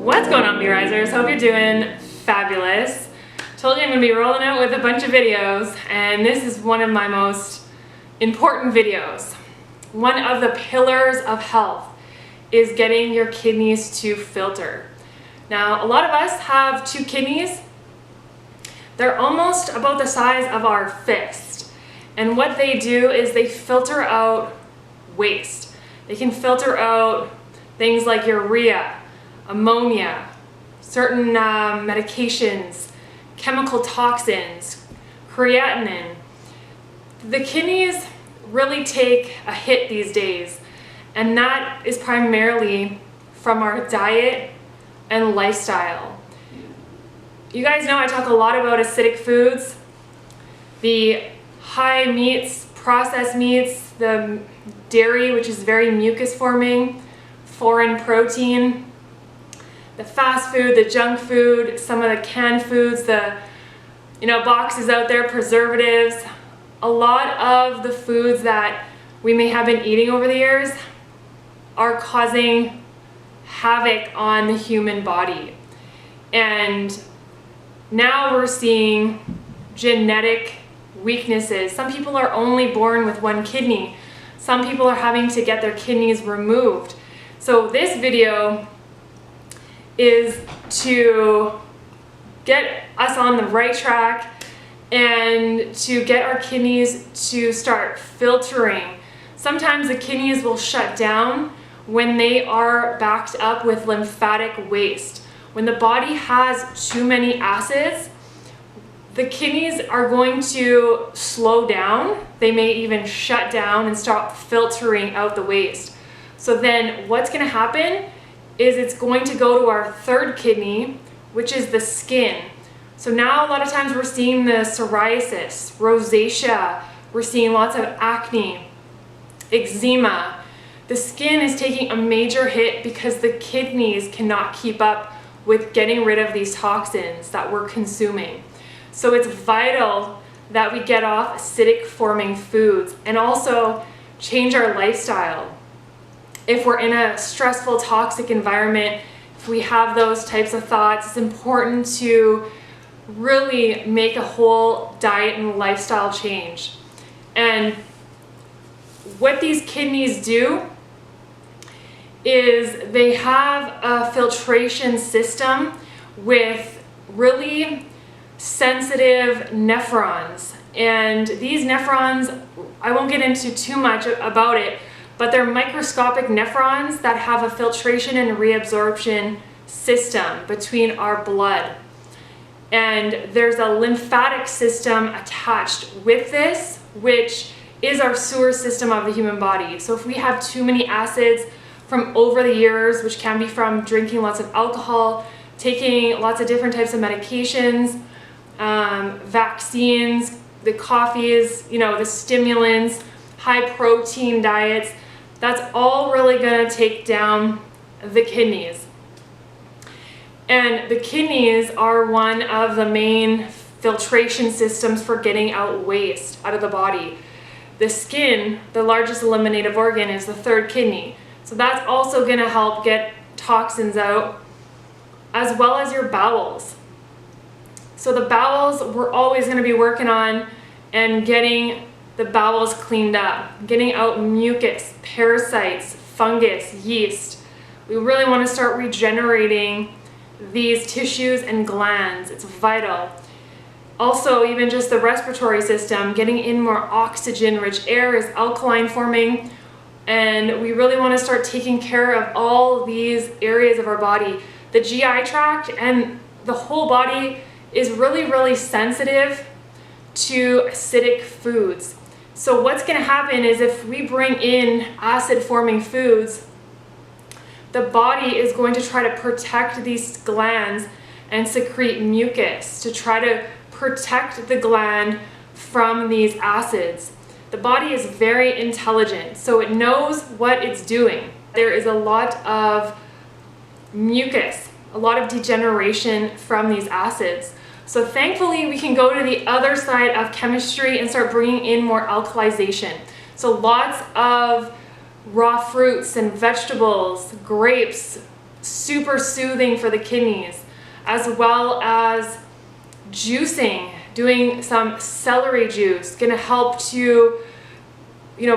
What's going on, B-Risers? Hope you're doing fabulous. Told you I'm going to be rolling out with a bunch of videos, and this is one of my most important videos. One of the pillars of health is getting your kidneys to filter. Now, a lot of us have two kidneys. They're almost about the size of our fist. And what they do is they filter out waste. They can filter out things like urea, ammonia, certain medications, chemical toxins, creatinine. The kidneys really take a hit these days, and that is primarily from our diet and lifestyle. You guys know I talk a lot about acidic foods, the high meats, processed meats, the dairy, which is very mucus forming, foreign protein, the fast food, the junk food, some of the canned foods, the boxes out there, preservatives. A lot of the foods that we may have been eating over the years are causing havoc on the human body. And now we're seeing genetic weaknesses. Some people are only born with one kidney. Some people are having to get their kidneys removed. So this video is to get us on the right track and to get our kidneys to start filtering. Sometimes the kidneys will shut down when they are backed up with lymphatic waste. When the body has too many acids, the kidneys are going to slow down. They may even shut down and stop filtering out the waste. So then what's going to happen is it's going to go to our third kidney, which is the skin. So now a lot of times we're seeing the psoriasis, rosacea, we're seeing lots of acne, eczema. The skin is taking a major hit because the kidneys cannot keep up with getting rid of these toxins that we're consuming. So it's vital that we get off acidic forming foods and also change our lifestyle. If we're in a stressful, toxic environment, if we have those types of thoughts, it's important to really make a whole diet and lifestyle change. And what these kidneys do is they have a filtration system with really sensitive nephrons. And these nephrons, I won't get into too much about it, but they're microscopic nephrons that have a filtration and reabsorption system between our blood. And there's a lymphatic system attached with this, which is our sewer system of the human body. So if we have too many acids from over the years, which can be from drinking lots of alcohol, taking lots of different types of medications, vaccines, the coffees, the stimulants, high protein diets, that's all really going to take down the kidneys. And the kidneys are one of the main filtration systems for getting out waste out of the body. The skin, the largest eliminative organ, is the third kidney. So that's also going to help get toxins out, as well as your bowels. So the bowels, we're always going to be working on and getting the bowels cleaned up, getting out mucus, parasites, fungus, yeast. We really want to start regenerating these tissues and glands. It's vital. Also, even just the respiratory system, getting in more oxygen-rich air is alkaline forming, and we really want to start taking care of all these areas of our body. The GI tract and the whole body is really, really sensitive to acidic foods. So what's going to happen is if we bring in acid-forming foods, the body is going to try to protect these glands and secrete mucus to try to protect the gland from these acids. The body is very intelligent, so it knows what it's doing. There is a lot of mucus, a lot of degeneration from these acids. So thankfully we can go to the other side of chemistry and start bringing in more alkalization. So lots of raw fruits and vegetables, grapes, super soothing for the kidneys, as well as juicing. Doing some celery juice, gonna help to,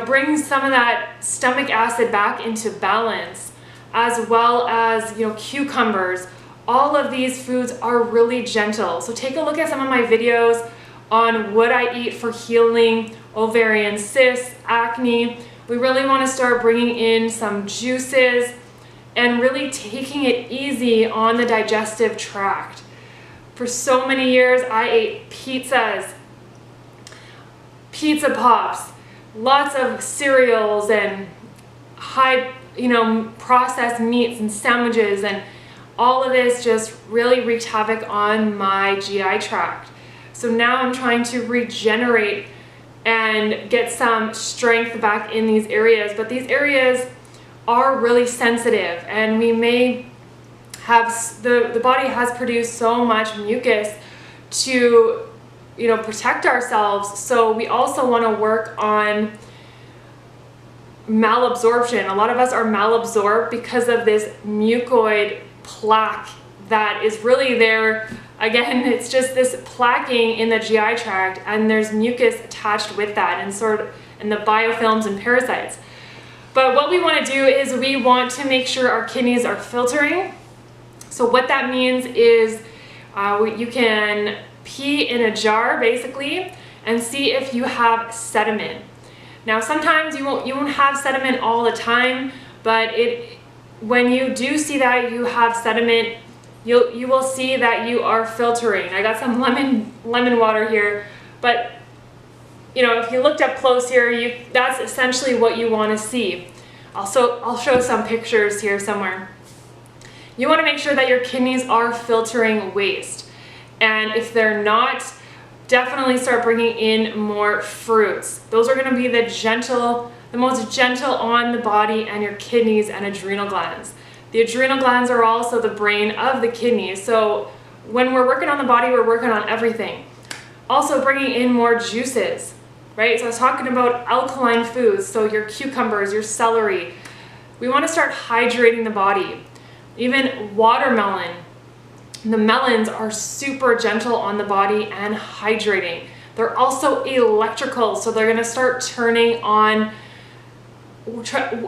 bring some of that stomach acid back into balance, as well as, cucumbers. All of these foods are really gentle. So take a look at some of my videos on what I eat for healing ovarian cysts, acne. We really want to start bringing in some juices and really taking it easy on the digestive tract. For so many years, I ate pizzas, pizza pops, lots of cereals and high, processed meats and sandwiches, and all of this just really wreaked havoc on my GI tract. So now I'm trying to regenerate and get some strength back in these areas, but these areas are really sensitive, and we may have, the body has produced so much mucus to, protect ourselves. So we also want to work on malabsorption. A lot of us are malabsorbed because of this mucoid plaque that is really there. Again, it's just this plaquing in the GI tract, and there's mucus attached with that, and the biofilms and parasites. But what we want to do is we want to make sure our kidneys are filtering. So what that means is you can pee in a jar basically and see if you have sediment. Now sometimes you won't have sediment all the time, but when you do see that you have sediment, you will see that you are filtering. I got some lemon water here, but if you looked up close here, that's essentially what you want to see. Also, I'll show some pictures here somewhere. You want to make sure that your kidneys are filtering waste. And if they're not, definitely start bringing in more fruits. Those are going to be the most gentle on the body and your kidneys and adrenal glands. The adrenal glands are also the brain of the kidneys. So when we're working on the body, we're working on everything. Also bringing in more juices, right? So I was talking about alkaline foods. So your cucumbers, your celery. We want to start hydrating the body. Even watermelon. The melons are super gentle on the body and hydrating. They're also electrical, so they're going to start turning on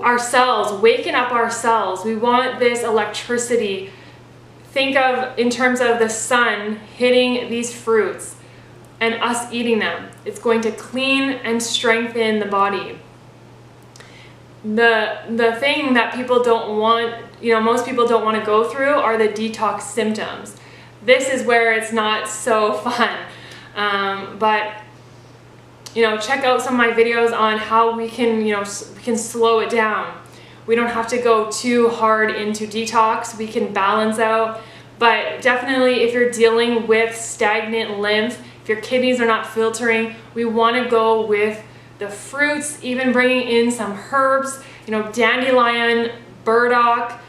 our cells, waking up our cells. We want this electricity. Think of in terms of the sun hitting these fruits and us eating them. It's going to clean and strengthen the body. The thing that people don't want, most people don't want to go through are the detox symptoms. This is where it's not so fun. But check out some of my videos on how we can slow it down. We don't have to go too hard into detox. We can balance out. But definitely if you're dealing with stagnant lymph, if your kidneys are not filtering, we want to go with the fruits, even bringing in some herbs, dandelion, burdock.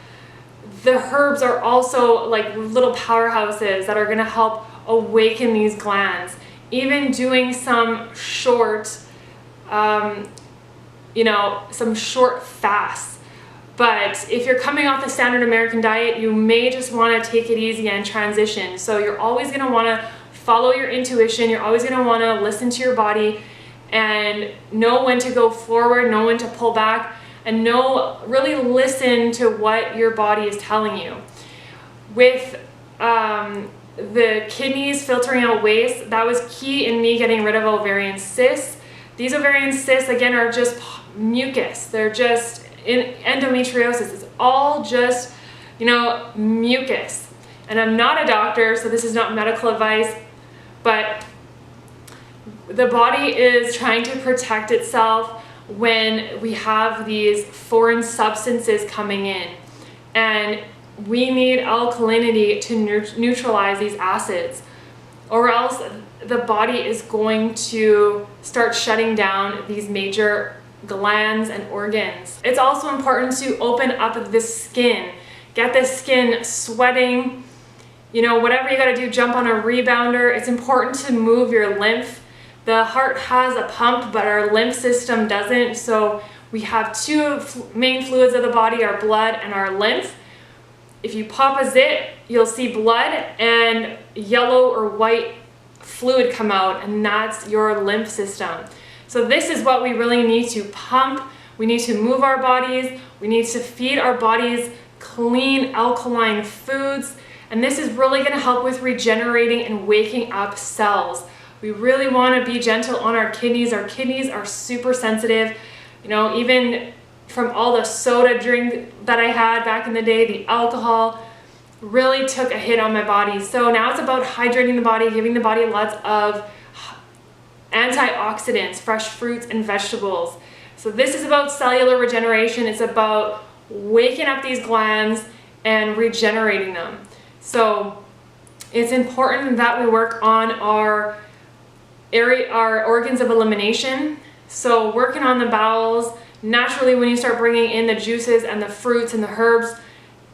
The herbs are also like little powerhouses that are going to help awaken these glands. Even doing some short, some short fasts. But if you're coming off the standard American diet, you may just want to take it easy and transition. So you're always going to want to follow your intuition. You're always going to want to listen to your body and know when to go forward, know when to pull back, and really listen to what your body is telling you. With the kidneys filtering out waste, that was key in me getting rid of ovarian cysts. These ovarian cysts, again, are just mucus. They're just endometriosis. It's all just, mucus. And I'm not a doctor, so this is not medical advice, but the body is trying to protect itself when we have these foreign substances coming in. And we need alkalinity to neutralize these acids, or else the body is going to start shutting down these major glands and organs. It's also important to open up the skin, get the skin sweating, whatever you gotta do, jump on a rebounder. It's important to move your lymph. The heart has a pump, but our lymph system doesn't. So we have two main fluids of the body, our blood and our lymph. if you pop a zit, you'll see blood and yellow or white fluid come out, and that's your lymph system. So this is what we really need to pump. We need to move our bodies. We need to feed our bodies clean, alkaline foods. And this is really going to help with regenerating and waking up cells. We really want to be gentle on our kidneys. Our kidneys are super sensitive. You know, even from all the soda drink that I had back in the day, the alcohol really took a hit on my body. So now it's about hydrating the body, giving the body lots of antioxidants, fresh fruits and vegetables. So this is about cellular regeneration. It's about waking up these glands and regenerating them. So it's important that we work on our organs of elimination. So working on the bowels, naturally when you start bringing in the juices and the fruits and the herbs,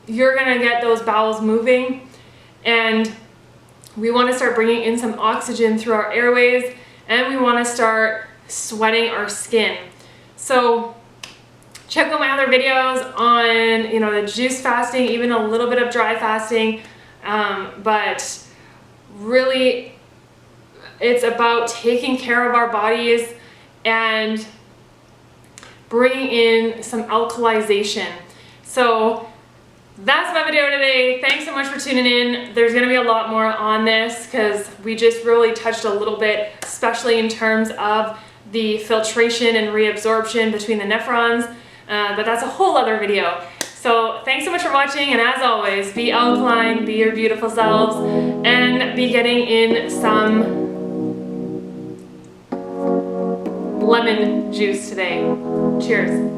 you're gonna get those bowels moving, and we want to start bringing in some oxygen through our airways, and we want to start sweating our skin. So check out my other videos on, you know, the juice fasting, even a little bit of dry fasting, but really it's about taking care of our bodies and bringing in some alkalization. So that's my video today. Thanks so much for tuning in. There's gonna be a lot more on this because we just really touched a little bit, especially in terms of the filtration and reabsorption between the nephrons, but that's a whole other video. So thanks so much for watching, and as always, be alkaline, be your beautiful selves, and be getting in some lemon juice today. Cheers.